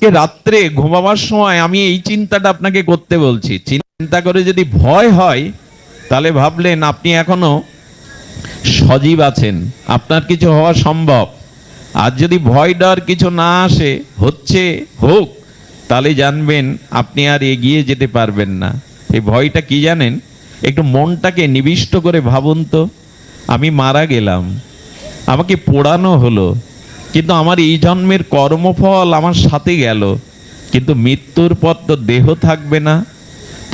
রাত্রে ঘুমাবার সময় আমি এই চিন্তাটা আপনাকে করতে বলছি। চিন্তা করে যদি ভয় হয় তাহলে ভাবলেন আপনি এখনো সজীব আছেন, আপনার কিছু হওয়া সম্ভব। আর যদি ভয় ডর কিছু না আসে, হচ্ছে হোক, তাহলে জানবেন আপনি আর এগিয়ে যেতে পারবেন না। এই ভয়টা কি জানেন? একটু মনটাকে নিবিষ্ট করে ভাবুন তো, আমি মারা গেলাম, আমাকে পোড়ানো হলো, কিন্তু আমার এই জন্মের কর্মফল আমার সাথে গেল, কিন্তু মৃত্যুর পর তো দেহ থাকবে না।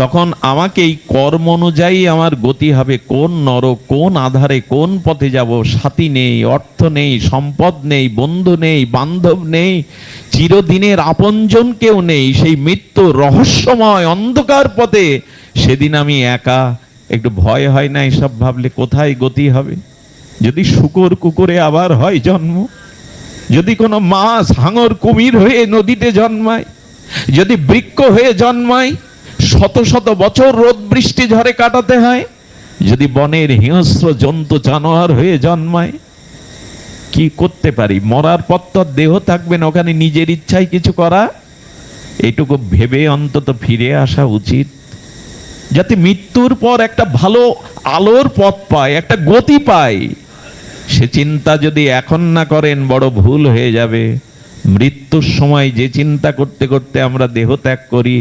তখন আমাকে এই কর্ম অনুযায়ী আমার গতি হবে। কোন নরক, কোন আধারে, কোন পথে যাব। সাথী নেই, অর্থ নেই, সম্পদ নেই, বন্ধু নেই, বান্ধব নেই, চিরদিনের আপনজন কেউ নেই। সেই মৃত্যু রহস্যময় অন্ধকার পথে সেদিন আমি একা। একটু ভয় হয় না এসব ভাবলে? কোথায় গতি হবে? যদি শূকর কুকুরে আবার হয় জন্ম, যদি কোনো মাছ হাঙর কুমির হয়ে নদীতে জন্মায়, যদি বৃক্ষ হয়ে জন্মায়, শত শত বছর রোদ বৃষ্টি ঝড়ে কাটাতে হয়, যদি বনের হিংস্র জন্তু জানোয়ার হয়ে জন্মায়, কি করতে পারি? মরার পর তো দেহ থাকবে না, ওখানে নিজের ইচ্ছায় কিছু করা। এইটুকু ভেবে অন্তত ফিরে আসা উচিত, যাতে মৃত্যুর পর একটা ভালো আলোর পথ পায়, একটা গতি পায়। সে চিন্তা যদি এখন না করেন বড় ভুল হয়ে যাবে। মৃত্যুর সময় যে চিন্তা করতে করতে আমরা দেহ ত্যাগ করি,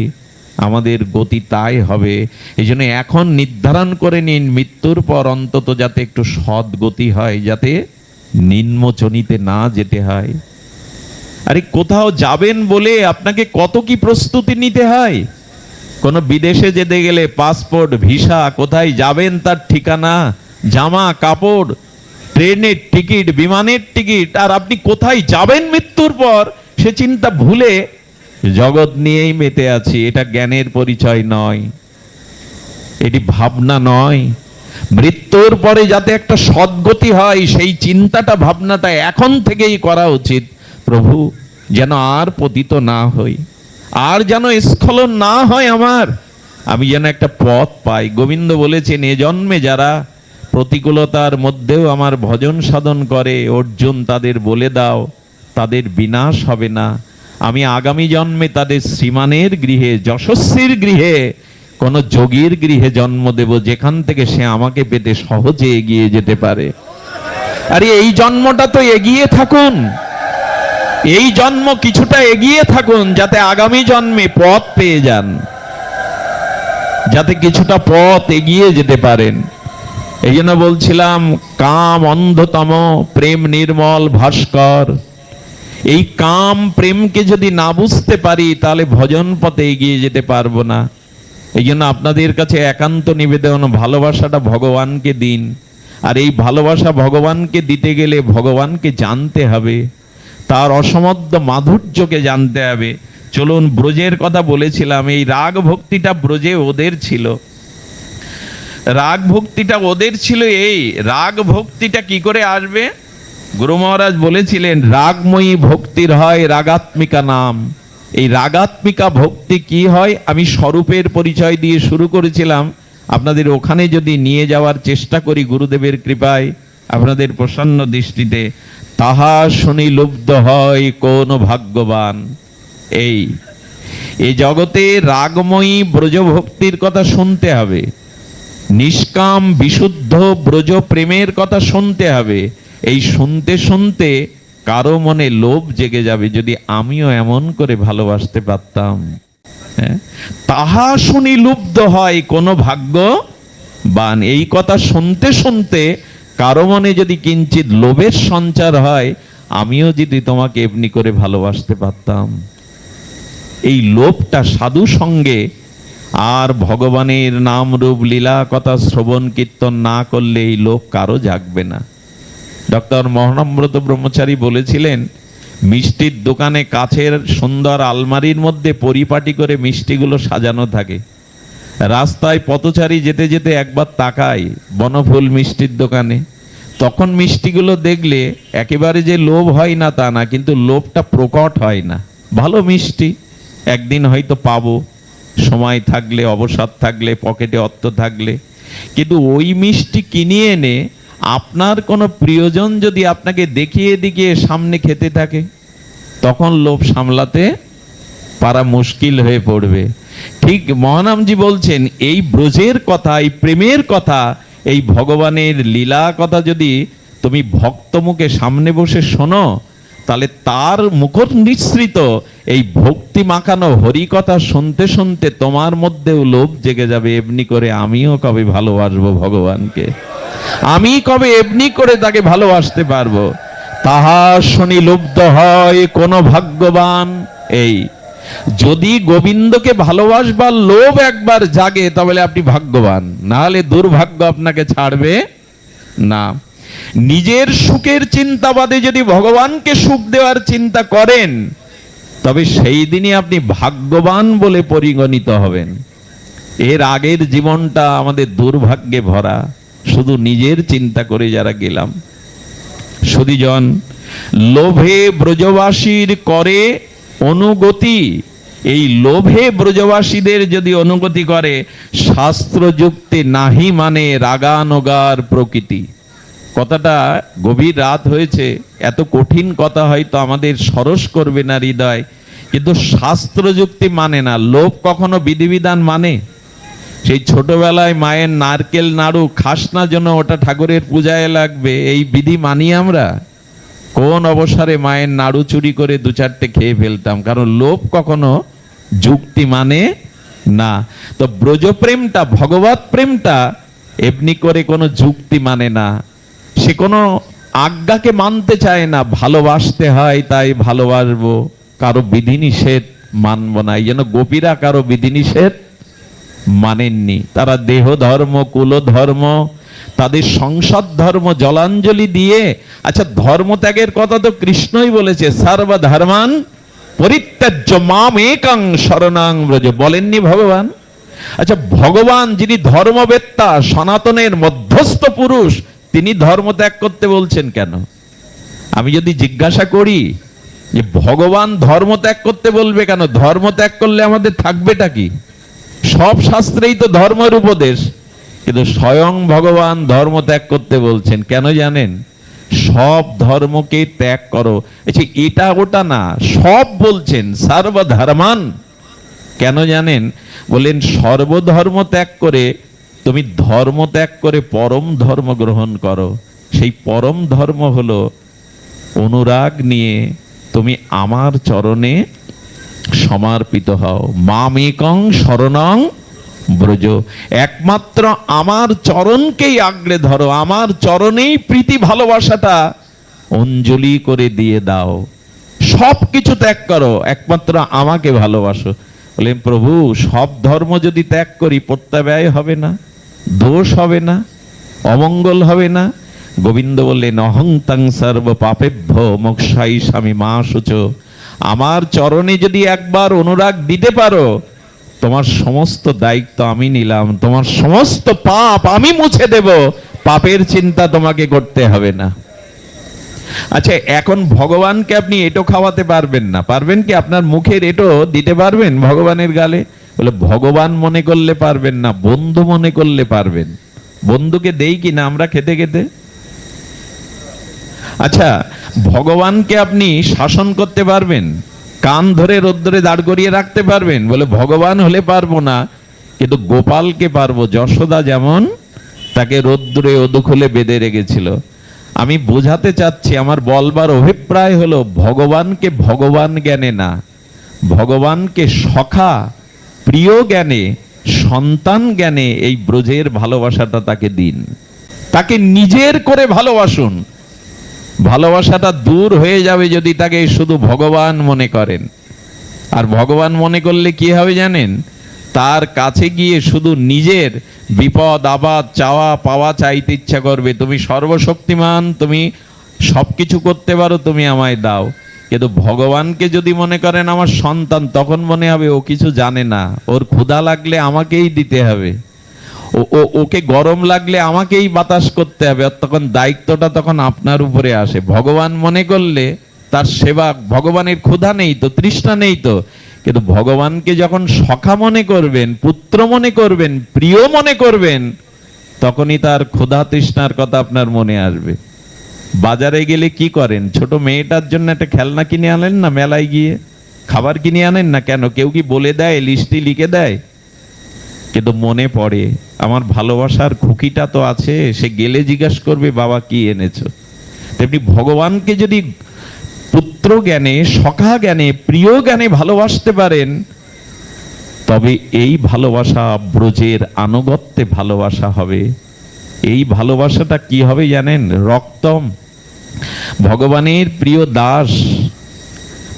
আমাদের গতি তাই হবে। এই জন্য এখন নির্ধারণ করে নিন মৃত্যুর পর অন্তত যাতে একটু সৎ গতি হয়, যাতে নিম্নচনিতে না যেতে হয়। আরে কোথাও যাবেন বলে আপনাকে কত কি প্রস্তুতি নিতে হয়। কোনো বিদেশে যেতে গেলে পাসপোর্ট, ভিসা, কোথায় যাবেন তার ঠিকানা, জামা কাপড়, ট্রেনের টিকিট, বিমানের টিকিট, আর আপনি কোথায় যাবেন মৃত্যুর পর সে চিন্তা ভুলে জগৎ নিয়েই মেতে আছি। এটা জ্ঞানের পরিচয় নয়, এটি ভাবনা নয়। মৃত্যুর পরে যাতে একটা সদ্গতি হয় সেই চিন্তাটা, ভাবনাটা এখন থেকেই করা উচিত। প্রভু, যেন আর পতিত না হই, আর যেন স্খলন না হয় আমার, আমি যেন একটা পথ পাই। গোবিন্দ বলেছেন, এ জন্মে যারা প্রতিকূলতার মধ্যেও আমার ভজন সাধন করে, অর্জুন তাদের বলে দাও তাদের বিনাশ হবে না। আমি আগামী জন্মে তাদের শ্রীমানের গৃহে, যশস্বীর গৃহে, কোন যোগীর গৃহে জন্ম দেব, যেখান থেকে সে আমাকে পেতে সহজে এগিয়ে যেতে পারে। আরে এই জন্মটা তো এগিয়ে থাকুন, এই জন্ম কিছুটা এগিয়ে থাকুন, যাতে আগামী জন্মে পথ পেয়ে যান, যাতে কিছুটা পথ এগিয়ে যেতে পারেন। এই জন্য বলছিলাম, কাম অন্ধতম, প্রেম নির্মল ভাস্কর। এই কাম প্রেমকে যদি না বুঝতে পারি তাহলে ভজন পথে এগিয়ে যেতে পারবো না। এই জন্য আপনাদের কাছে একান্ত নিবেদন, ভালোবাসাটা ভগবানকে দিন। আর এই ভালোবাসা ভগবানকে দিতে গেলে ভগবানকে জানতে হবে, তার অসমদ্ধ মাধুর্যকে জানতে হবে। চলুন, ব্রজের কথা বলেছিলাম, এই রাগ ভক্তিটা ব্রজে ওদের ছিল। রাগ ভক্তিটা ওদের ছিল। এই রাগ ভক্তিটা কি করে আসবে? গুরু মহারাজ বলেছিলেন, রাগময়ী ভক্তির হয় রাগাত্মিকা নাম। এই রাগাত্মিকা ভক্তি কি হয়? আমি স্বরূপের পরিচয় দিয়ে শুরু করেছিলাম, আপনাদের ওখানে যদি নিয়ে যাওয়ার চেষ্টা করি গুরুদেবের কৃপায়, আপনাদের প্রসন্ন দৃষ্টিতে, তাহা শুনি লুব্ধ হয় কোন ভাগ্যবান। এই জগতে রাগময়ী ব্রজ ভক্তির কথা শুনতে হবে, নিষ্কাম বিশুদ্ধ ব্রজ প্রেমের কথা শুনতে হবে। এই শুনতে শুনতে কারো মনে লোভ জেগে যাবে, যদি আমিও এমন করে ভালোবাসতে পারতাম। তাহা শুনি লুব্ধ হয় কোন ভাগ্যবান। এই কথা শুনতে শুনতে কারো মনে যদি কিঞ্চিত লোভের সঞ্চার হয়, আমিও যদি তোমাকে এমনি করে ভালোবাসতে পারতাম। এই লোভটা সাধু সঙ্গে আর ভগবানের নাম রূপ লীলা কথা শ্রবণ কীর্তন না করলে এই লোভ কারো জাগবে না। ডক্টর মহানম্রত ব্রহ্মচারী বলেছিলেন, মিষ্টির দোকানে কাছের সুন্দর আলমারির মধ্যে পরিপাটি করে মিষ্টিগুলো সাজানো থাকে। রাস্তায় পথচারী যেতে যেতে একবার তাকায় বনফুল মিষ্টির দোকানে, তখন মিষ্টিগুলো দেখলে একেবারে যে লোভ হয় না তা না, কিন্তু লোভটা প্রকট হয় না। ভালো মিষ্টি, একদিন হয়তো পাবো, সময় থাকলে, অবসর থাকলে, পকেটে অর্থ থাকলে। কিন্তু ওই মিষ্টি কিনে এনে আপনার কোনো প্রিয়জন যদি আপনাকে দেখিয়ে দেখিয়ে সামনে খেতে থাকে, তখন লোভ সামলাতে পারা মুশকিল হয়ে পড়বে। ঠিক মহানামজি বলছেন, এই ব্রজের কথা, এই প্রেমের কথা, এই ভগবানের লীলা কথা যদি তুমি ভক্ত মুখে সামনে বসে শোনো, তাহলে তার মুখর নিঃসৃত এই ভক্তি মাখানো হরি কথা শুনতে শুনতে তোমার মধ্যেও লোভ জেগে যাবে, এমনি করে আমিও কবে ভালোবাসবো ভগবানকে, আমি কবে এমনি করে তাকে ভালোবাসতে পারবো। তাহা শুনি লুব্ধ হয় কোন ভাগ্যবান। এই যদি গোবিন্দকে ভালোবাসবার লোভ একবার জাগে, তাহলে আপনি ভাগ্যবান, না হলে দুর্ভাগ্য আপনাকে ছাড়বে না। নিজের সুখের চিন্তা বাদে যদি ভগবানকে সুখ দেওয়ার চিন্তা করেন, তবে সেই দিনই আপনি ভাগ্যবান বলে পরিগণিত হবেন। এর আগের জীবনটা আমাদের দুর্ভাগ্যে ভরা, শুধু নিজের চিন্তা করে যারা গেলাম। সুধীজন, লোভে ব্রজবাসীর করে অনুগতি, এই লোভে ব্রজবাসীদের যদি অনুগতি করে, শাস্ত্র যুক্তি নাহি মানে রাগানগার প্রকৃতি। কথাটা গভীর রাত হয়েছে, এত কঠিন কথা হয়তো আমাদের সরস করবে না হৃদয়, কিন্তু শাস্ত্র যুক্তি মানে না। লোভ কখনো বিধিবিধান মানে? সেই ছোটবেলায় মায়ের নারকেল নাড়ু খাস না জন্য ওটা ঠাকুরের পূজায় লাগবে, এই বিধি মানি আমরা? কোন অবসরে মায়ের নাড়ু চুরি করে দু চারটে খেয়ে ফেলতাম, কারণ লোভ কখনো যুক্তি মানে না। তো ব্রজপ্রেমটা, ভগবত প্রেমটা এমনি করে কোনো যুক্তি মানে না, সে কোনো আজ্ঞাকে মানতে চায় না। ভালোবাসতে হয় তাই ভালোবাসবো, কারো বিধিনিষেধ মানবো না। এই জন্য গোপীরা কারো বিধিনিষেধ মানেননি। তারা দেহ ধর্ম, কুল ধর্ম, তাদের সংসদ ধর্ম জলাঞ্জলি দিয়ে, আচ্ছা ধর্ম ত্যাগের কথা তো কৃষ্ণই বলেছে, সর্বধর্মান পরিত্যাজ্য মাম একং শরণাং ব্রজ, বলেননি ভগবান? আচ্ছা ভগবান যিনি ধর্মবেত্তা, সনাতনের মধ্যস্থ পুরুষ, তিনি ধর্ম ত্যাগ করতে বলছেন কেন? আমি যদি জিজ্ঞাসা করি যে ভগবান ধর্ম ত্যাগ করতে বলবে কেন, ধর্ম ত্যাগ করলে আমাদের থাকবেটা কি? সব শাস্ত্রেই তো ধর্মের উপদেশ, কিন্তু স্বয়ং ভগবান ধর্ম ত্যাগ করতে বলছেন কেন জানেন? সব ধর্মকে ত্যাগ করো। আচ্ছা এটা ওটা না, সব বলছেন সর্বধর্মান। কেন জানেন? বলেন সর্বধর্ম ত্যাগ করে তুমি ধর্ম ত্যাগ করে পরম ধর্ম গ্রহণ করো। সেই পরম ধর্ম হলো অনুরাগ নিয়ে তুমি আমার চরণে সমর্পিত হও। মামেকং শরণং ব্রজ, একমাত্র আমার চরণকেই আগলে ধরো, আমার চরণেই প্রীতি ভালোবাসাটা অঞ্জলি করে দিয়ে দাও। সব কিছু ত্যাগ করো, একমাত্র আমাকে ভালোবাসো। বলেন প্রভু সব ধর্ম যদি ত্যাগ করি প্রত্যাব্যয় হবে না, দোষ হবে না, অমঙ্গল হবে না? গোবিন্দ বললেন অহং তং সর্ব পাপেভ্য মোক্ষাই স্বামী মা শুচ, আমার চরণে যদি একবার অনুরাগ দিতে পারো, তোমার সমস্ত দায়িত্ব আমি নিলাম, তোমার সমস্ত পাপ আমি মুছে দেব, পাপের চিন্তা তোমাকে করতে হবে না। আচ্ছা এখন ভগবানকে আপনি এটো খাওয়াতে পারবেন না, পারবেন কি? আপনার মুখের এটো দিতে পারবেন ভগবানের গালে? বলে ভগবান মনে করলে পারবেন না, বন্ধু মনে করলে পারবেন। বন্ধুকে দেই কি না আমরা খেতে খেতে? আচ্ছা ভগবানকে আপনি শাসন করতে পারবেন? কান ধরে রোদ্দুরে দাঁড় করিয়ে রাখতে পারবেন? বলে ভগবান হলে পারবো না, কিন্তু গোপালকে পারবো। যশোদা যেমন তাকে রোদ্দুরে অদুখলে বেঁধে রেখেছিল। আমি বোঝাতে চাচ্ছি, আমার বলবার অভিপ্রায় হলো ভগবানকে ভগবান জ্ঞানে না, ভগবানকে সখা প্রিয় জ্ঞানে, সন্তান জ্ঞানে এই ব্রজের ভালোবাসাটা তাকে দিন, তাকে নিজের করে ভালোবাসুন। ভালোবাসাটা দূর হয়ে যাবে যদি তাকে শুধু ভগবান মনে করেন। আর ভগবান মনে করলে কি হবে জানেন? তার কাছে গিয়ে শুধু নিজের বিপদ আপদ চাওয়া পাওয়া চাইতে ইচ্ছা করবে। তুমি সর্বশক্তিমান, তুমি সবকিছু করতে পারো, তুমি আমায় দাও। কিন্তু ভগবানকে যদি মনে করেন আমার সন্তান, তখন মনে হবে ও কিছু জানে না, ওর ক্ষুধা লাগলে আমাকেই দিতে হবে, ওকে গরম লাগলে আমাকেই বাতাস করতে হবে, তখন দায়িত্বটা তখন আপনার উপরে আসে। ভগবান মনে করলে তার সেবা, ভগবানের ক্ষুধা নেই তো, তৃষ্ণা নেই তো, কিন্তু ভগবানকে যখন সখা মনে করবেন, পুত্র মনে করবেন, প্রিয় মনে করবেন, তখনই তার ক্ষুধা তৃষ্ণার কথা আপনার মনে আসবে। বাজারে গেলে কি করেন? ছোট মেয়েটার জন্য একটা খেলনা কিনে আনলেন না মেলায় গিয়ে, খাবার কিনে আনেন না কেন? কেউ কি বলে দেয়, লিস্টে লিখে দেয়? কিন্তু মনে পড়ে আমার ভালোবাসার খুকিটা তো আছে, সে গেলে জিজ্ঞাসা করবে বাবা কি এনেছো। তেমনি ভগবানকে যদি পুত্র জ্ঞানে, সখা জ্ঞানে, প্রিয় জ্ঞানে ভালোবাসতে পারেন, তবে এই ভালোবাসা ব্রজের আনুগত্যে ভালোবাসা হবে। এই ভালোবাসাটা কি হবে জানেন? রক্তম। ভগবানের প্রিয় দাস,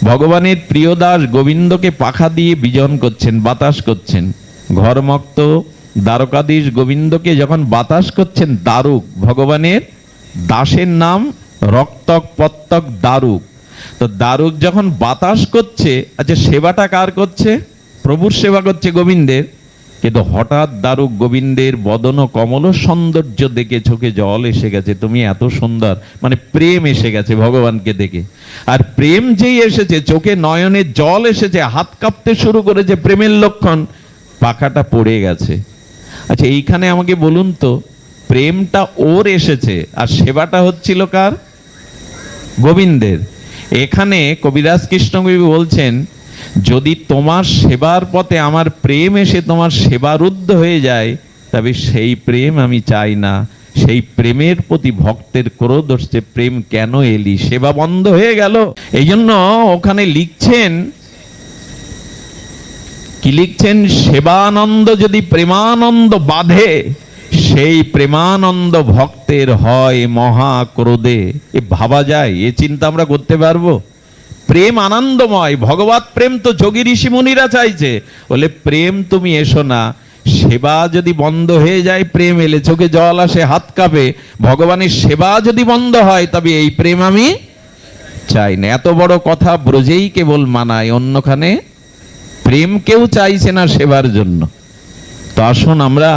ভগবানের প্রিয় দাস গোবিন্দকে পাখা দিয়ে বিজন করছেন, বাতাস করছেন। ঘরমক্ত দ্বারকাধীশ গোবিন্দকে যখন বাতাস করছেন, দারুক, ভগবানের দাসের নাম রক্তক পত্তক দারুক। তো দারুক যখন বাতাস করছে, আচ্ছা সেবাটা কার করছে? প্রভুর সেবা করছে, গোবিন্দের। কিন্তু হঠাৎ দারুক গোবিন্দের বদন কমল সৌন্দর্য দেখে চোখে জল এসে গেছে, তুমি এত সুন্দর, মানে প্রেম এসে গেছে ভগবানকে দেখে। আর প্রেম যেই এসেছে, চোখে নয়নে জল এসেছে, হাত কাঁপতে শুরু করেছে, প্রেমের লক্ষণ, পাখাটা পড়ে গেছে। আচ্ছা এইখানে আমাকে বলুন তো, প্রেমটা ওর এসেছে আর সেবাটা হচ্ছিল কার? গোবিন্দের। এখানে কবিরাজ কৃষ্ণকবি বলছেন, যদি তোমার সেবার পথে আমার প্রেম এসে তোমার সেবারুদ্ধ হয়ে যায়, তবে সেই প্রেম আমি চাই না। সেই প্রেমের প্রতি ভক্তের ক্রোধ হচ্ছে, প্রেম কেন এলি, সেবা বন্ধ হয়ে গেল। এই জন্য ওখানে লিখছেন, কি লিখছেন? সেবানন্দ যদি প্রেমানন্দ বাঁধে, সেই প্রেমানন্দ ভক্তের হয় মহা ক্রোধে। এ ভাবা যায়? এ চিন্তা আমরা করতে পারবো? প্রেম আনন্দময়, ভগবত প্রেম তো যোগী ঋষি মুনিরা চাইছে। বলে প্রেম তুমি এসো না, সেবা যদি বন্ধ হয়ে যায়, প্রেম এলে চোখে জল আসে, হাত কাঁপে। ভগবানের সেবা যদি বন্ধ হয়, তবে এই প্রেম আমি চাই না। এত বড় কথা ব্রজেই কেবল মানায়, অন্যখানে প্রেম কেউ চাইছে না সেবার জন্য। তো আসুন আমরা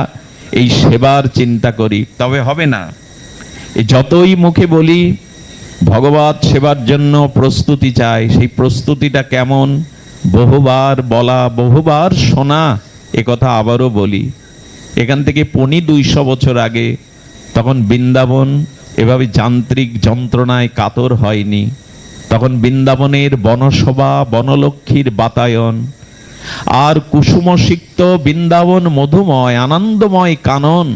এই সেবার চিন্তা করি, তবে হবে না। এই যতই মুখে বলি ভগবত সেবার জন্য প্রস্তুতি চাই, সেই প্রস্তুতিটা কেমন? বহুবার বলা, বহুবার শোনা। এ কথা আবারও বলি, এখান থেকে 200 বছর আগে, তখন বৃন্দাবন এভাবে যান্ত্রিক যন্ত্রণায় কাতর হয়নি। তখন বৃন্দাবনের বনসভা, বনলক্ষ্মীর বাতায়ন, আর কুসুমসিক্ত বৃন্দাবন মধুময় আনন্দময় কানন।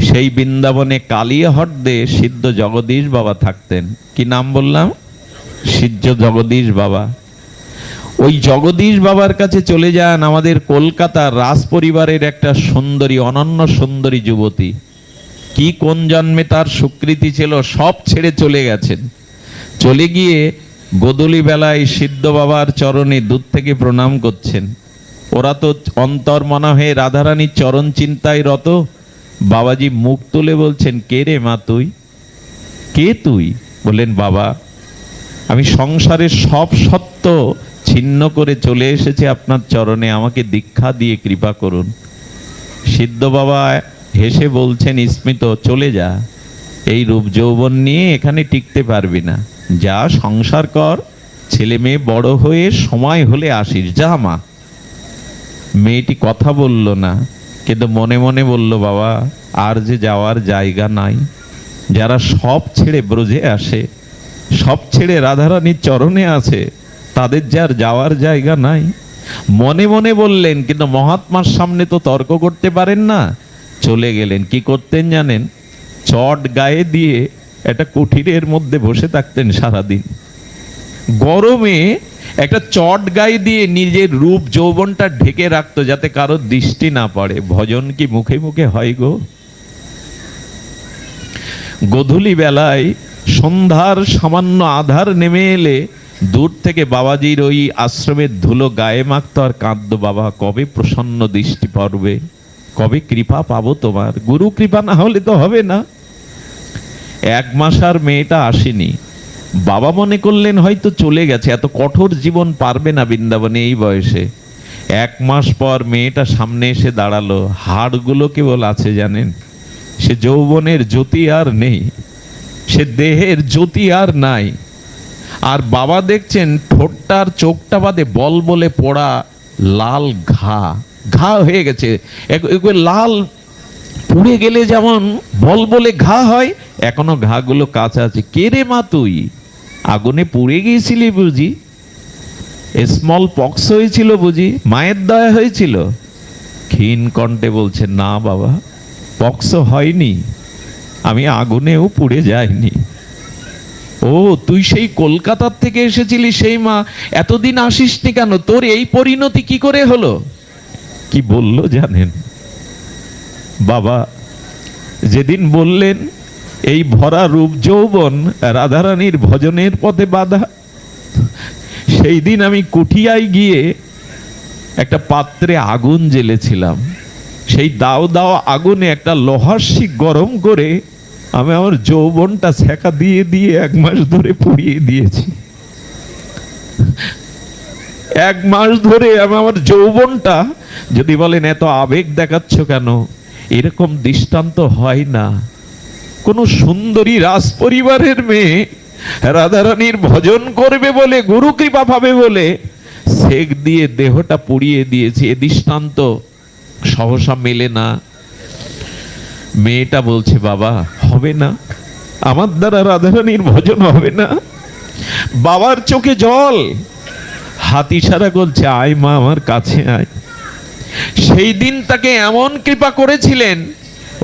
সেই বৃন্দাবনে কালিয়াহট্টে সিদ্ধ জগদীশ বাবা থাকতেন। কি নাম বললাম? সিদ্ধ জগদীশ বাবা। ওই জগদীশ বাবার কাছে চলে যান আমাদের কলকাতার রাজ পরিবারের একটা সুন্দরী, অনন্য সুন্দরী যুবতী। কি কোন জন্মে তার স্বীকৃতি ছিল, সব ছেড়ে চলে গেছেন। চলে গিয়ে গোধূলি বেলায় সিদ্ধ বাবার চরণে দূর থেকে প্রণাম করছেন। ওরা তো অন্তর্মনা হয়ে রাধারানীর চরণ চিন্তায় রত। বাবাজি মুখ তুলে বলছেন, কে রে মা তুই? কে তুই? বললেন, বাবা আমি সংসারের সব সত্য ছিন্ন করে চলে এসেছি আপনার চরণে, আমাকে দীক্ষা দিয়ে কৃপা করুন। সিদ্ধ বাবা হেসে বলছেন, স্মিত, চলে যা, এই রূপ যৌবন নিয়ে এখানে টিকতে পারবি না, যা সংসার কর, ছেলে মেয়ে বড় হয়ে সময় হলে আসিস, যা মা। মেয়েটি কথা বলল না, কিন্তু মনে মনে বলল, বাবা আর যে যাওয়ার জায়গা নাই। যারা সব ছেড়ে ব্রজে আসে, সব ছেড়ে রাধারানীর চরণে আছে, তাদের যে আর যাওয়ার জায়গা নাই। মনে মনে বললেন, কিন্তু মহাত্মার সামনে তো তর্ক করতে পারেন না। চলে গেলেন। কি করতেন জানেন? চট গায়ে দিয়ে একটা কুঠিরের মধ্যে বসে থাকতেন সারাদিন। গরমে একটা চট গায়ে দিয়ে নিজের রূপ যৌবনটা ঢেকে রাখতো, যাতে কারো দৃষ্টি না পড়ে। ভজন কি মুখে মুখে হয় গো? গোধূলি বেলায় সন্ধ্যার সামান্য আধার নেমে এলে দূর থেকে বাবাজির ওই আশ্রমের ধুলো গায়ে মাখতো আর কাঁদতো, বাবা কবে প্রসন্ন দৃষ্টি পড়বে, কবে কৃপা পাবো তোমার, গুরু কৃপা না হলে তো হবে না। 1 মাস আর মেয়েটা আসেনি। বাবা মনে করলেন হয়তো চলে গেছে, এত কঠোর জীবন পারবে না বৃন্দাবনে এই বয়সে। 1 মাস পর মেয়েটা সামনে এসে দাঁড়ালো। হাড়গুলো কেবল আছে জানেন, সে যৌবনের জ্যোতি আর নেই, সে দেহের জ্যোতি আর নাই। আর বাবা দেখছেন ঠোঁটটার চোখটা বাদে বল বলে পড়া লাল ঘা, ঘা হয়ে গেছে। লাল পুড়ে গেলে যেমন বল বলে ঘা হয়, এখনো ঘাগুলো কাঁচা আছে। কে রে মা তুই? আগুনে পুড়ে গিয়েছিলি বুঝি? স্মল পক্স হয়েছিল বুঝি, মায়ের দয়া হয়েছিল? ক্ষীণ কণ্ঠে বলছে, না বাবা, পক্স হয়নি, আমি আগুনেও পুড়ে যাইনি। ও, তুই সেই কলকাতার থেকে এসেছিলি সেই মা, এতদিন আসিসনি কেন? তোর এই পরিণতি কি করে হলো? কি বলল জানেন বাবা? যেদিন বললেন এই ভরা রূপ যৌবন রাধারানীর ভজনের পথে বাধা, সেই দিন আমি কুঠিয়ায় গিয়ে একটা পাত্রে আগুন জ্বেলেছিলাম। সেই দাও দাও আগুনে একটা লোহার শিক গরম করে আমি আমার যৌবনটা ছেঁকা দিয়ে দিয়ে 1 মাস ধরে পুড়িয়ে দিয়েছি। 1 মাস ধরে আমি আমার যৌবনটা, যদি বলেন এত আবেগ দেখাচ্ছ কেন, এরকম দৃষ্টান্ত হয় না। কোন সুন্দরী রাজ পরিবারের মেয়ে রাধারানীর ভজন করবে বলে, গুরু কৃপা পাবে বলে সেক দিয়ে দেহটা পুড়িয়ে দিয়েছে। এ দৃষ্টান্ত সহসা মেলে না। মেয়েটা বলছে, বাবা হবে না, আমার দ্বারা রাধারানীর ভজন হবে না। বাবার চোখে জল, হাত ইশারা করছে, আয় মা আমার কাছে আয়। সেই দিন তাকে এমন কৃপা করেছিলেন,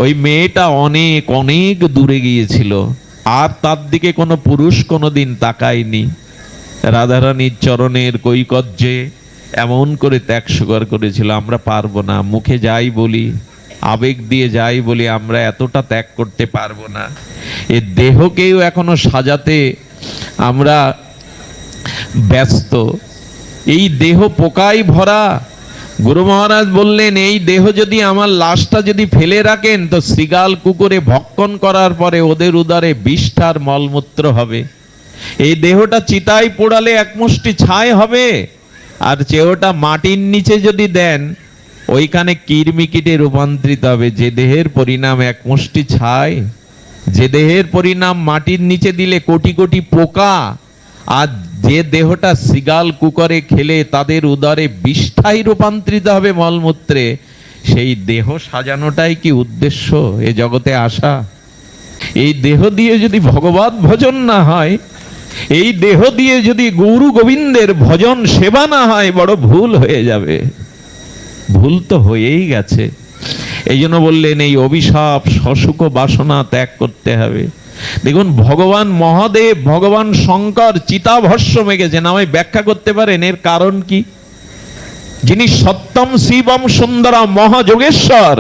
ওই মেয়েটা অনেক অনেক দূরে গিয়েছিল, আর তার দিকে কোনো পুরুষ কোনোদিন তাকায়নি। রাধারানীর চরণের কৈকর্যে এমন করে ত্যাগ স্বীকার করেছিল, আমরা পারবো না, মুখে যাই বলি, আবেগ দিয়ে যাই বলি, আমরা এতটা ত্যাগ করতে পারবো না। এ দেহকেও এখনো সাজাতে আমরা ব্যস্ত। এই দেহ পোকায় ভরা। গুরু মহারাজ বললেন, এই দেহ যদি, আমার লাশটা যদি ফেলে রাখেন, তো শৃগাল কুকুরে ভক্ষণ করার পরে ওদের উদরে বিষ্ঠার মলমূত্র হবে। এই দেহটা চিতায় পোড়ালে এক মুষ্টি ছাই হবে, আর চেহটা মাটির নিচে যদি দেন, ওইখানে কীটে রূপান্তরিত হবে। যে দেহের পরিণাম এক মুষ্টি ছাই, যে দেহের পরিণাম মাটির নিচে দিলে কোটি কোটি পোকা, আর যে দেহটা শৃগাল কুকুরে খেলে তাদের উদরে বিষ্ঠায় রূপান্তরিত হবে মলমূত্রে, সেই দেহ সাজানোটাই কি উদ্দেশ্য এ জগতে আসা? এই দেহ দিয়ে যদি ভগবত ভজন না হয়, এই দেহ দিয়ে যদি গৌর গোবিন্দের ভজন সেবা না হয়, বড় ভুল হয়ে যাবে। ভুল তো হয়েই গেছে। এই জন্য বললেন, এই অভিশাপ সসুখ বাসনা ত্যাগ করতে হবে। দেখুন, ভগবান মহাদেব, ভগবান শঙ্কর চিতাভস্য মেখেছেন। আমায় ব্যাখ্যা করতে পারেন এর কারণ কি? যিনি সত্যম শিবম সুন্দরম মহাযোগেশ্বর,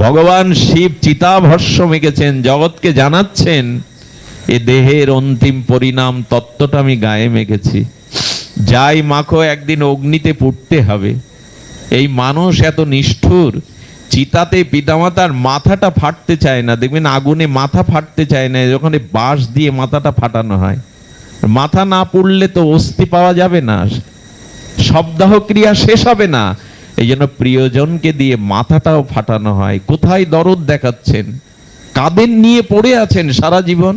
ভগবান শিব চিতাভস্য মেখেছেন, জগৎকে জানাচ্ছেন এ দেহের অন্তিম পরিণাম তত্ত্বটা আমি গায়ে মেখেছি। যাই মাখো, একদিন অগ্নিতে পুড়তে হবে। এই মানুষ এত নিষ্ঠুর, চিতাতে পিতামাতার মাথাটা ফাটতে চায় না। দেখবেন আগুনে মাথা ফাটতে চায় না, যখন বাঁশ দিয়ে মাথাটা ফাটানো হয়। মাথা না পুড়লে তো অস্থি পাওয়া যাবে না, শবদাহ ক্রিয়া শেষ হবে না। এই জন্য প্রিয়জনকে দিয়ে মাথাটাও ফাটানো হয়। কোথায় দরদ দেখাচ্ছেন, কাদের নিয়ে পড়ে আছেন সারা জীবন?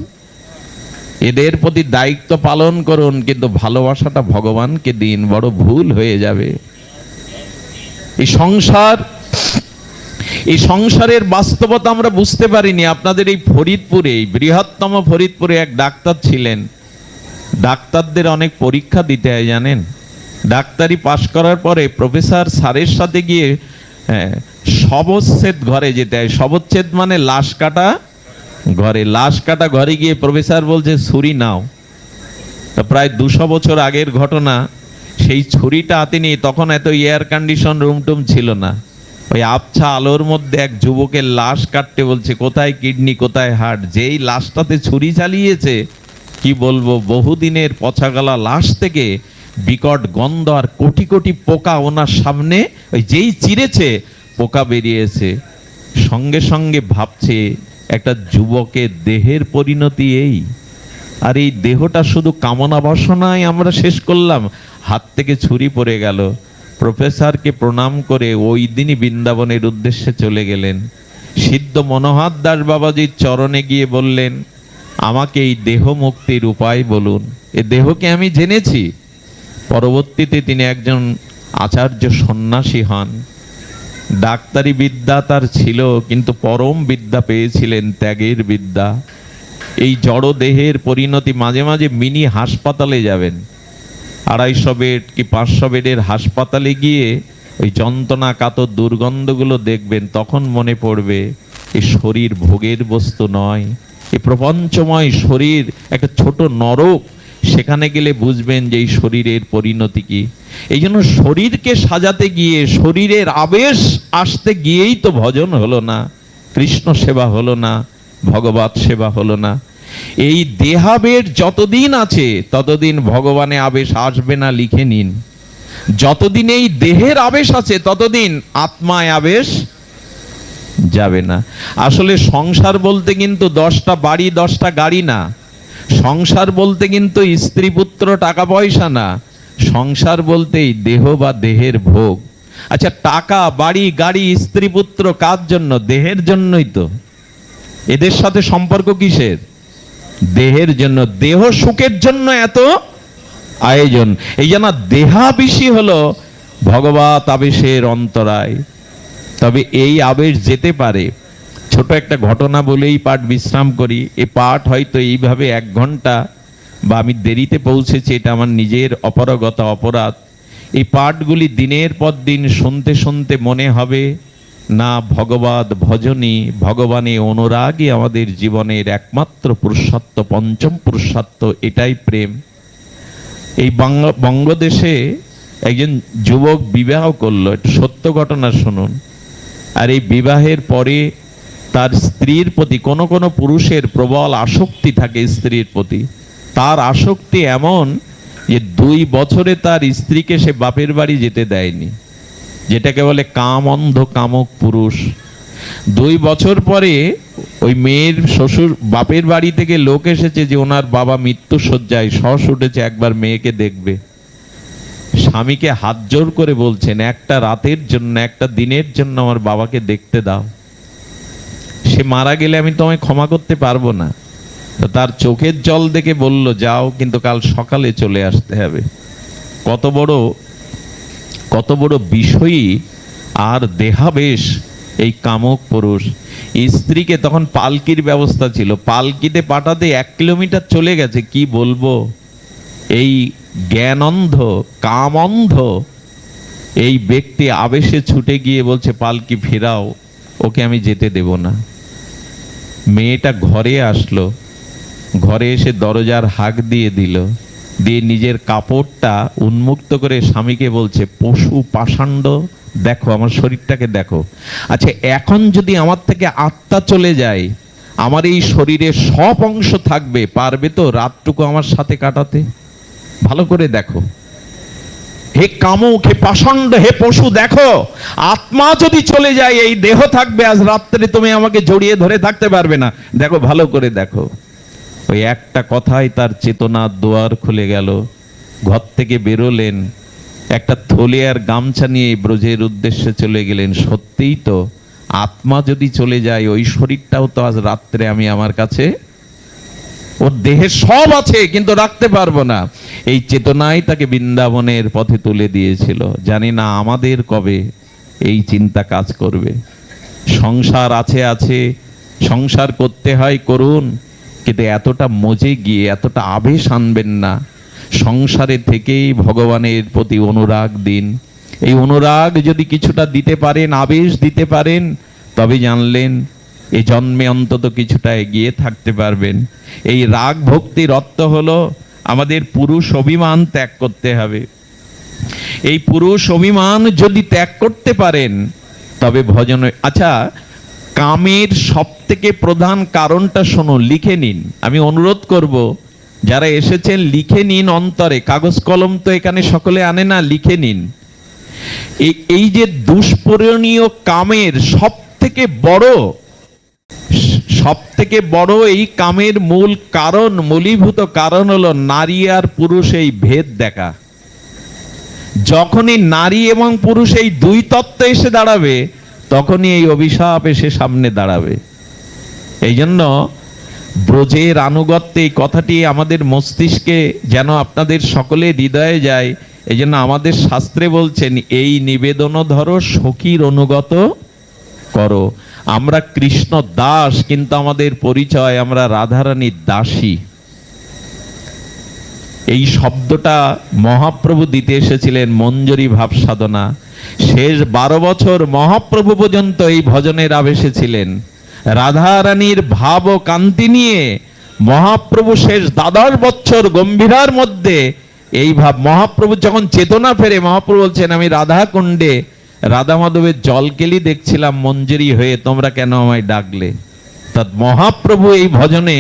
এদের প্রতি দায়িত্ব পালন করুন, কিন্তু ভালোবাসাটা ভগবানকে দিন, বড় ভুল হয়ে যাবে। এই সংসারের বাস্তবতা আমরা বুঝতে পারিনি। আপনাদের এই ফরিদপুরে, এই বৃহত্তম ফরিদপুরে এক ডাক্তার ছিলেন। ডাক্তারদের অনেক পরীক্ষা দিতে হয় জানেন। ডাক্তারি পাশ করার পরে প্রফেসর স্যারের সাথে গিয়ে শবচ্ছেদ ঘরে যেতে হয়। শবচ্ছেদ মানে লাশ কাটা ঘরে। লাশ কাটা ঘরে গিয়ে প্রফেসর বলছে, ছুরি নাও। প্রায় 200 বছর আগের ঘটনা। সেই ছুরিটা হাতে নিয়ে, তখন এত এয়ার কন্ডিশন রুম টুম ছিল না, ওই আবছা আলোর মধ্যে এক যুবকের লাশ কাটতে বলছে। কোথায় কিডনি, কোথায় হার্ট। যেই লাশটাতে ছুরি চালিয়েছে, কি বলবো, বহুদিনের পচাগলা লাশ থেকে বিকট গন্ধ আর কোটি কোটি পোকা ওনার সামনে। ওই যেই চিরেছে, পোকা বেরিয়েছে। সঙ্গে সঙ্গে ভাবছে, একটা যুবকের দেহের পরিণতি এই। আর এই দেহটা শুধু কামনা বাসনায় আমরা শেষ করলাম। হাত থেকে ছুরি পড়ে গেল। প্রফেসরকে প্রণাম করে ওই দিনই বৃন্দাবনের উদ্দেশ্যে চলে গেলেন। সিদ্ধ মনোহর দাস বাবাজির চরণে গিয়ে বললেন, আমাকে এই দেহ মুক্তির উপায় বলুন। এ দেহকে আমি জেনেছি। পরবর্তীতে তিনি একজন আচার্য সন্ন্যাসী হন। ডাক্তারি বিদ্যা তার ছিল, কিন্তু পরম বিদ্যা পেয়েছিলেন, ত্যাগের বিদ্যা। এই জড় দেহের পরিণতি, মাঝে মাঝে মিনি হাসপাতালে যাবেন, 250 বেড কি 500 বেডের হাসপাতালে গিয়ে ওই যন্ত্রণা কাতর দুর্গন্ধগুলো দেখবেন, তখন মনে পড়বে এই শরীর ভোগের বস্তু নয়, এই প্রপঞ্চময় শরীর একটা ছোট নরক। সেখানে গেলে বুঝবেন যে এই শরীরের পরিণতি কি। এই জন্য শরীরকে সাজাতে গিয়ে, শরীরের আবেশ আসতে গিয়েই তো ভজন হলো না, কৃষ্ণ সেবা হলো না, ভগবত সেবা হলো না। এই দেহাবেশ যতদিন আছে ততদিন ভগবানে আবেশ আসবে না, লিখে নিন। যতদিন এই দেহের আবেশ আছে ততদিন আত্মায় আবেশ যাবে না। আসলে সংসার বলতে কিন্তু 10টা বাড়ি 10টা গাড়ি না, সংসার বলতে কিন্তু স্ত্রী পুত্র টাকা পয়সা না, সংসার বলতেই দেহ বা দেহের ভোগ। আচ্ছা, টাকা বাড়ি গাড়ি স্ত্রী পুত্র কার জন্য? দেহের জন্যই তো। এদের সাথে সম্পর্ক কিসের? দেহের জন্য। দেহ সুখের জন্য এত আয়োজন। এই জন্য দেহাবেশী হলো ভগবত আবেশের অন্তরায়। তবে এই আবেশ যেতে পারে। ছোট একটা ঘটনা বলেই পাঠ বিশ্রাম করি। এই পাঠ হয়তো এইভাবে 1 ঘন্টা, বা আমি দেরিতে পৌঁছেছি, এটা আমার নিজের অপারগতা, অপরাধ। এই পাঠগুলি দিনের পর দিন শুনতে শুনতে মনে হবে না, ভগবত ভজনই, ভগবানে অনুরাগই আমাদের জীবনের একমাত্র পুরুষার্থ, পঞ্চম পুরুষার্থ। এটাই প্রেম। এই বঙ্গদেশে একজন যুবক বিবাহ করলো, একটা সত্য ঘটনা শুনুন। আর এই বিবাহের পরে তার স্ত্রীর প্রতি কোনো কোনো পুরুষের প্রবল আসক্তি থাকে স্ত্রীর প্রতি। তার আসক্তি এমন যে 2 বছরে তার স্ত্রীকে সে বাপের বাড়ি যেতে দেয়নি, যেটাকে বলে কাম অন্ধ কামক পুরুষ। 2 বছর পরে ওই মেয়ের শ্বশুর বাপের বাড়ি থেকে লোক এসেছে যে ওনার বাবা মৃত্যু শয্যায়, শ্বাস উঠেছে, একবার মেয়েকে দেখবে। স্বামীকে হাত জোর করে বলছেন, একটা রাতের জন্য, একটা দিনের জন্য আমার বাবাকে দেখতে দাও, সে মারা গেলে আমি তোমায় ক্ষমা করতে পারবো না। তো তার চোখের জল দেখে বলল, যাও, কিন্তু কাল সকালে চলে আসতে হবে। কত বড় বিষয়ী আর দেহাবেশ এই কামক পুরুষ। স্ত্রীকে তখন পালকির ব্যবস্থা ছিল, পালকিতে পাঠাতে 1 কিলোমিটার চলে গেছে। কি বলবো, এই জ্ঞান অন্ধ কাম অন্ধ এই ব্যক্তি আবেশে ছুটে গিয়ে বলছে, পালকি ফেরাও, ওকে আমি যেতে দেব না। মেয়েটা ঘরে আসলো, ঘরে এসে দরজার হাঁক দিয়ে দিল, দিয়ে নিজের কাপড়টা উন্মুক্ত করে স্বামীকে বলছে, পশু পাষাণ্ড, দেখো আমার শরীরটাকে দেখো। আচ্ছা, এখন যদি আমার থেকে আত্মা চলে যায়, আমার এই শরীরের সব অংশ থাকবে, পারবে তো রাতটুকু আমার সাথে কাটাতে? ভালো করে দেখো। হে কামুক, হে পাষণ্ড, হে পশু, দেখো, আত্মা যদি চলে যায় এই দেহ থাকবে, আজ রাত্রে তুমি আমাকে জড়িয়ে ধরে থাকতে পারবে না। দেখো, ভালো করে দেখো। ওই একটা কথাই তার চেতনার দুয়ার খুলে গেল। ঘর থেকে বেরোলেন, একটা থলে আর গামছা নিয়ে ব্রজের উদ্দেশ্যে চলে গেলেন। সত্যিই তো, আত্মা যদি চলে যায়, ওই শরীরটাও তো আজ রাত্রে আমি আমার কাছে, ওর দেহে সব আছে কিন্তু রাখতে পারবো না। এই চেতনাই তাকে বৃন্দাবনের পথে তুলে দিয়েছিল। জানি না আমাদের কবে এই চিন্তা কাজ করবে। সংসার আছে, সংসার করতে হয় করুন, কিন্তু এতটা মজে গিয়ে এতটা আবেশ আনবেন না। সংসারে থেকেই ভগবানের প্রতি অনুরাগ দিন। এই অনুরাগ যদি কিছুটা দিতে পারেন, আবেশ দিতে পারেন, তবে জানলেন এই জন্মে অন্তত কিছুটা এগিয়ে থাকতে পারবেন। এই রাগ ভক্তির অর্থ হলো আমাদের পুরুষ অভিমান ত্যাগ করতে হবে। এই পুরুষ অভিমান যদি ত্যাগ করতে পারেন তবে ভজন। আচ্ছা, কামের সব থেকে প্রধান কারণটা শুনুন, লিখে নিন। আমি অনুরোধ করব, যারা এসেছেন লিখে নিন অন্তরে। কাগজ কলম তো এখানে সকলে আনে না, লিখে নিন। এই যে দুষ্পূরণীয় কামের সব থেকে বড় এই কামের মূল কারণ, মূলীভূত কারণ হলো নারী আর পুরুষ এই ভেদ দেখা। যখনই নারী এবং পুরুষ এই 2 তত্ত্ব এসে দাঁড়াবে, তখনই এই অভিশাপ এসে সামনে দাঁড়াবে। এই জন্য ব্রজের আনুগত্যে এই কথাটি আমাদের মস্তিষ্কে যেন আপনাদের সকলের হৃদয়ে যায়। এই জন্য আমাদের শাস্ত্রে বলছেন, এই নিবেদন ধরো, সখীর অনুগত করো। আমরা কৃষ্ণ দাস, কিন্তু আমাদের পরিচয় আমরা রাধারানীর দাসী। এই শব্দটা মহাপ্রভু দিতে এসেছিলেন মঞ্জরি ভাব সাধনা। শেষ 12 বছর মহাপ্রভু পর্যন্ত এই ভজনের আবেশে ছিলেন। রাধা রানীর ভাব ও কান্তি নিয়ে মহাপ্রভু শেষ 12 বছর গম্ভীরার মধ্যে এই ভাব। মহাপ্রভু যখন চেতনা ফেরে, মহাপ্রভু বলছেন, আমি রাধা কুণ্ডে রাধা মাধবের জলকেলি দেখছিলাম মঞ্জরি হয়ে, তোমরা কেন আমায় ডাকলে? তা মহাপ্রভু এই ভজনে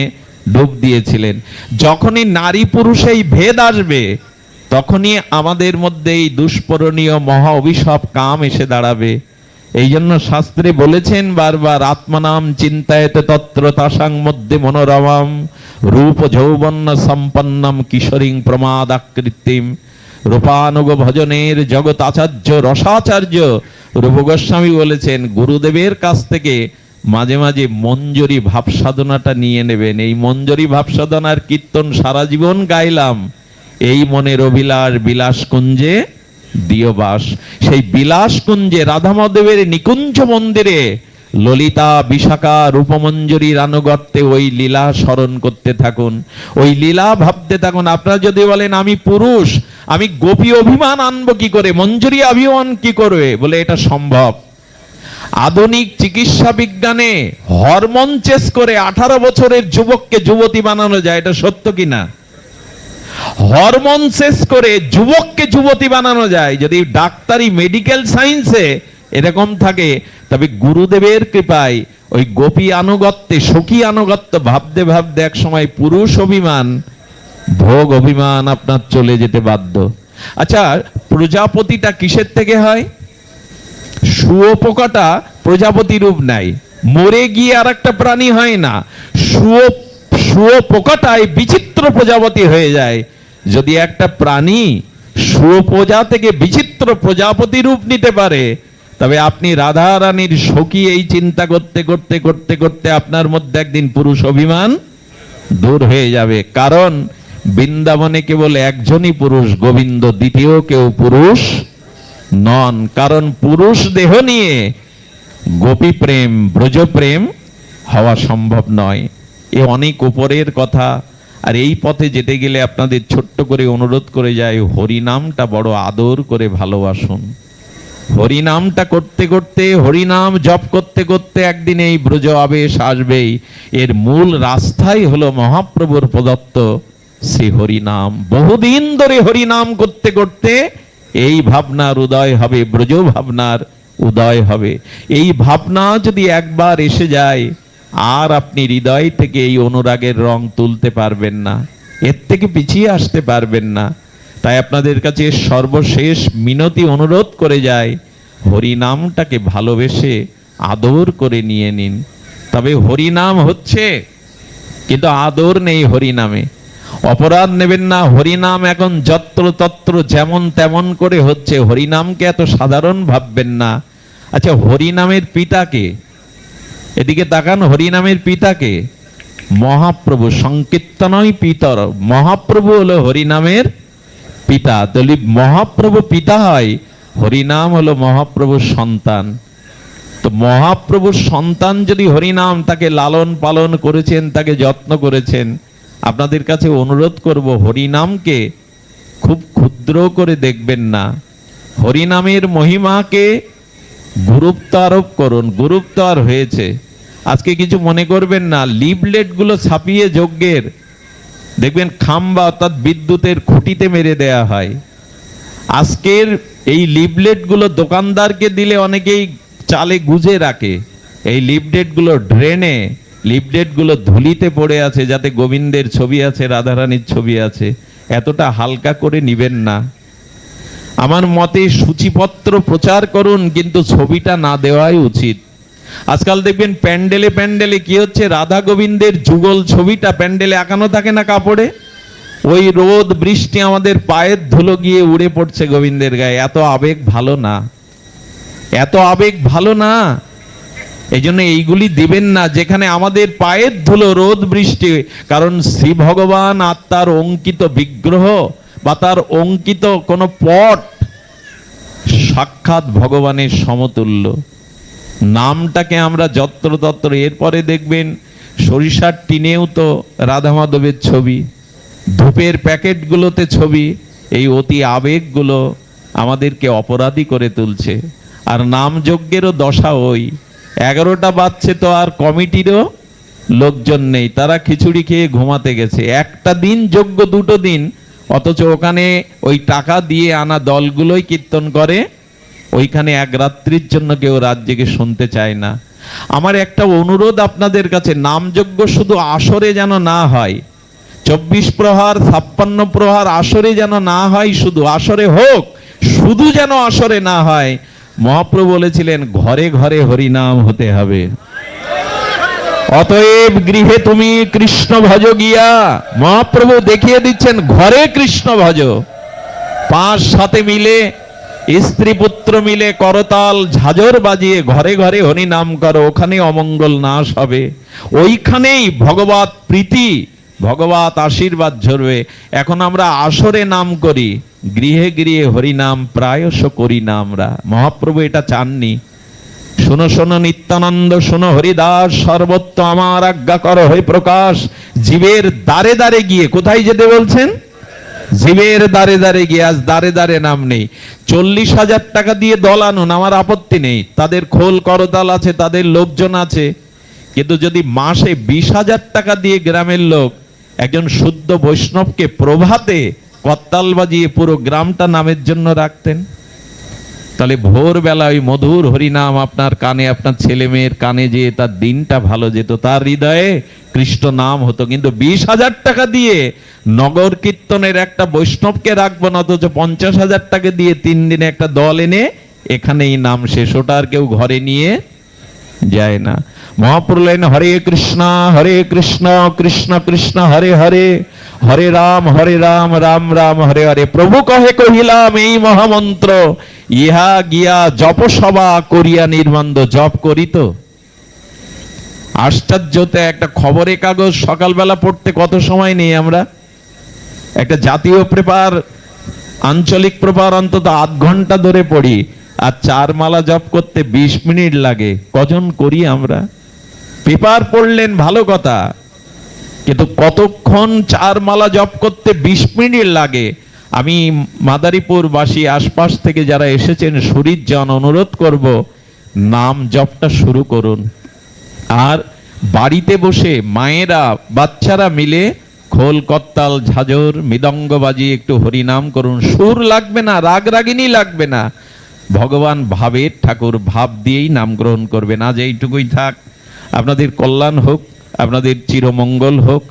ডুব দিয়েছিলেন। যখনই নারী পুরুষ এই ভেদ আসবে, তখনই আমাদের মধ্যে এই দুষ্পরণীয় মহা অভিশাপ কাম এসে দাঁড়াবে। এই জন্য শাস্ত্রে বলেছেন বারবার, আত্মনাম চিন্তায়ত তত্র তাসাং মধ্যে মনোরমাম রূপ যৌবন্য সম্পন্নম কিশোরীং প্রমাদাকৃতিম। রূপানুগ ভজনের জগৎ আচার্য রসাচার্য রূপ গোস্বামী বলেছেন, গুরুদেবের কাছ থেকে মাঝে মাঝে মঞ্জরি ভাব সাধনাটা নিয়ে নেবেন। এই মঞ্জরি ভাব সাধনার কীর্তন সারা জীবন গাইলাম, এই মনের অভিলাষ বিলাস কুঞ্জে দিয়বাস। সেই বিলাস কুঞ্জে রাধা মাধবের নিকুঞ্জ মন্দিরে ললিতা বিশাখা রূপমঞ্জরির আনুগত্যে ওই লীলা স্মরণ করতে থাকুন, ওই লীলা ভাবতে থাকুন। আপনারা যদি বলেন আমি পুরুষ, আমি গোপী অভিমান আনবো কি করে, মঞ্জরি অভিমান কি করবে, বলে এটা সম্ভব। আধুনিক চিকিৎসা বিজ্ঞানে হরমোন চেস করে 18 বছরের যুবককে যুবতী বানানো যায়, এটা সত্য কিনা? হরমোন চেস করে যুবককে যুবতী বানানো যায়। যদি ডাক্তারি মেডিকেল সায়েন্সে এরকম থাকে, তবে গুরুদেবের কৃপায় ওই গোপী আনুগত্যে সখী আনুগত্য ভাবতে ভাবতে এক সময় পুরুষ অভিমান ভোগ অভিমান আপনার চলে যেতে বাধ্য। আচ্ছা, প্রজাপতিটা কিসের থেকে হয়? শুয়োপোকাটা প্রজাপতি রূপ নেয়, মরে গিয়ে আর একটা প্রাণী হয় না। শুয়োপোকাটাই বিচিত্র প্রজাপতি হয়ে যায়। যদি একটা প্রাণী শুয়োপোকা থেকে বিচিত্র প্রজাপতি রূপ নিতে পারে, তবে আপনি রাধা রানীর সখী এই চিন্তা করতে করতে করতে করতে আপনার মধ্যে একদিন পুরুষ অভিমান দূর হয়ে যাবে। কারণ বৃন্দাবনে কেবল একজনই পুরুষ, গোবিন্দ, দ্বিতীয় কেউ পুরুষ নন। কারণ পুরুষ দেহ নিয়ে গোপী প্রেম ব্রজ প্রেম হওয়া সম্ভব নয়। এ অনেক উপরের কথা। আর এই পথে যেতে গেলে আপনাদের ছোট্ট করে অনুরোধ করে যাই, হরিনামটা বড় আদর করে ভালোবাসুন। হরিনামটা করতে করতে, হরিনাম জপ করতে করতে একদিন এই ব্রজ আবেশ আসবেই। এর মূল রাস্তাই হলো মহাপ্রভুর প্রদত্ত শ্রী হরিনাম। বহুদিন ধরে হরিনাম করতে করতে এই ভাবনার উদয় হবে, ব্রজ ভাবনার উদয় হবে। এই ভাবনা যদি একবার এসে যায়, আর আপনি হৃদয় থেকে এই অনুরাগের রং তুলতে পারবেন না, এর থেকে পিছিয়ে আসতে পারবেন না। তাই আপনাদের কাছে সর্বশেষ মিনতি অনুরোধ করে যায়, হরিনামটাকে ভালোবেসে আদর করে নিয়ে নিন। তবে হরিনাম হচ্ছে, কিন্তু আদর নেই হরিনামে। অপরাধ নেবেন না, হরিনাম এখন যত্র তত্র যেমন তেমন করে হচ্ছে, হরিনামকে এত সাধারণ ভাববেন না। আচ্ছা, হরিনামের পিতাকে, এদিকে তাকান, হরিনামের পিতাকে মহাপ্রভু। সংকীর্তনই পিতর, মহাপ্রভু হলো হরিনামের পিতা। তাহলে মহাপ্রভু পিতা হয়, হরিনাম হলো মহাপ্রভুর সন্তান। তো মহাপ্রভুর সন্তান যদি হরিনাম, তাকে লালন পালন করেছেন, তাকে যত্ন করেছেন, আপনাদের কাছে অনুরোধ করব, হরিনামকে খুব ক্ষুদ্র করে দেখবেন না। হরিনামের মহিমাকে গুরুত্ব আরোপ করুন। গুরুত্ব আর হয়েছে, আজকে কিছু মনে করবেন না। লিফলেট গুলো ছাপিয়ে যজ্ঞের দেখবেন খাম্বা অর্থাৎ বিদ্যুতের খুঁটিতে মেরে দেয়া হয়। আজকের এই লিফলেট গুলো দোকানদারকে দিলে অনেকেই চালে গুজে রাখে। এই লিফলেট গুলো ড্রেনে, লিফলেট গুলো ধুলিতে পড়ে আছে, যাতে গোবিন্দের ছবি আছে, রাধারানীর ছবি আছে। এতটা হালকা করে নিবেন না। আমার মতে সূচিপত্র প্রচার করুন, কিন্তু ছবিটা না দেওয়াই উচিত। আজকাল দেখবেন প্যান্ডেলে প্যান্ডেলে কি হচ্ছে, রাধা গোবিন্দের যুগল ছবিটা প্যান্ডেলে আঁকানো থাকে না কাপড়ে, ওই রোদ বৃষ্টি আমাদের পায়ের ধুলো গিয়ে উড়ে পড়ছে গোবিন্দের গায়ে। এত আবেগ ভালো না, এত আবেগ ভালো না। এই জন্য এইগুলি দিবেন না যেখানে আমাদের পায়ের ধুলো, রোদ বৃষ্টি। কারণ শ্রী ভগবান আত্মার অঙ্কিত বিগ্রহ বা তার অঙ্কিত কোন পট সাক্ষাৎ ভগবানের সমতুল্য। নামটাকে আমরা যত্র তত্র, এরপরে দেখবেন সরিষার টিনেও তো রাধা মাধবের ছবি, ধূপের প্যাকেটগুলোতে ছবি, এই অতি আবেগগুলো আমাদেরকে অপরাধী করে তুলছে। আর নাম যজ্ঞেরও দশা ওই, 11টা বাজছে তো আর কমিটিরও লোকজন নেই, তারা খিচুড়ি খেয়ে ঘুমাতে গেছে। একটা দিন যজ্ঞ, 2টো দিন, অথচ ওখানে ওই টাকা দিয়ে আনা দলগুলোই কীর্তন করে, ওইখানে এক রাত্রির জন্য কেউ রাত জেগে শুনতে চায় না। আমার একটা অনুরোধ আপনাদের কাছে, নামযজ্ঞ শুধু আসরে যেন না হয়, 24 প্রহার 56 প্রহার আসরে যেন না হয়, শুধু আসরে হোক, শুধু যেন আসরে না হয়। মহাপ্রভু বলেছিলেন ঘরে ঘরে হরিনাম হতে হবে। অতএব গৃহে তুমি কৃষ্ণ ভজ গিয়া, মহাপ্রভু দেখিয়ে দিচ্ছেন ঘরে কৃষ্ণ ভজ। 5-7 মিলে, স্ত্রী পুত্র মিলে করতাল ঝাঁঝর বাজিয়ে ঘরে ঘরে হরি নাম করো, ওখানে অমঙ্গল নাশ হবে, ওইখানেই ভগবত প্রীতি, ভগবত আশীর্বাদ ঝরবে। এখন আমরা আসরে নাম করি, গৃহে গৃহে হরি নাম প্রায়শ করি না আমরা। মহাপ্রভু এটা চাননি। শোনো শোনো নিত্যানন্দ, শোনো হরিদাস, সর্বত্র আমার আজ্ঞা করো হয়ে প্রকাশ। জীবের দ্বারে দ্বারে গিয়ে, কোথায় যেতে বলছেন? জীবের দ্বারে দ্বারে গিয়ে। আজ দ্বারে দ্বারে নাম নেই। 40,000 টাকা দিয়ে দল আনুন, আমার আপত্তি নেই, তাদের খোল করতাল আছে, তাদের লোকজন আছে, কিন্তু যদি মাসে 20,000 টাকা দিয়ে গ্রামের লোক একজন শুদ্ধ বৈষ্ণবকে প্রভাতে করতাল বাজিয়ে পুরো গ্রামটা নামের জন্য রাখতেন, তাহলে ভোরবেলা ওই মধুর হরিনাম আপনার কানে, আপনার ছেলে মেয়ের কানে যেয়ে তার দিনটা ভালো যেত, তার হৃদয়ে কৃষ্ণ নাম হতো। কিন্তু 20,000 টাকা দিয়ে নগর কীর্তনের একটা বৈষ্ণবকে রাখবো না, অথচ 50,000 টাকা দিয়ে 3 দিনে একটা দল এনে এখানেই নাম শেষ, ওটা আর কেউ ঘরে নিয়ে যায় না। মহাপ্রভু বললেন হরে কৃষ্ণ কৃষ্ণ কৃষ্ণ হরে হরে, হরে রাম রাম রাম হরে হরে। প্রভু কহে কহিলাম এই মহামন্ত্র, ইহা গিয়া জপসভা করিয়া নির্বন্ধ। জপ করি তো। আশ্চর্যতে একটা খবরের কাগজ সকালবেলা পড়তে কত সময় নেই আমরা, একটা জাতীয় পেপার, আঞ্চলিক পেপার অন্তত 8 ঘন্টা ধরে পড়ি, আর 4 মালা জপ করতে 20 মিনিট লাগে। কজন করি আমরা? পেপার পড়লেন ভালো কথা, কিন্তু কতক্ষণ 4 মালা জপ করতে 20 মিনিট লাগে। আমি মাদারীপুর বাসী, আশপাশ থেকে যারা এসেছেন শরীরজন, অনুরোধ করব নাম জপটা শুরু করুন। আর বাড়িতে বসে মায়েরা বাচ্চারা মিলে খোল করতাল ঝাঁঝর মৃদঙ্গ বাজিয়ে একটু হরিনাম করুন। সুর লাগবে না, রাগ রাগিনী লাগবে না, ভগবান ভাবের ঠাকুর, ভাব দিয়েই নাম গ্রহণ করবেন। আজ এইটুকুই থাক। আপনাদের কল্যাণ হোক, আপনাদের চিরমঙ্গল হোক।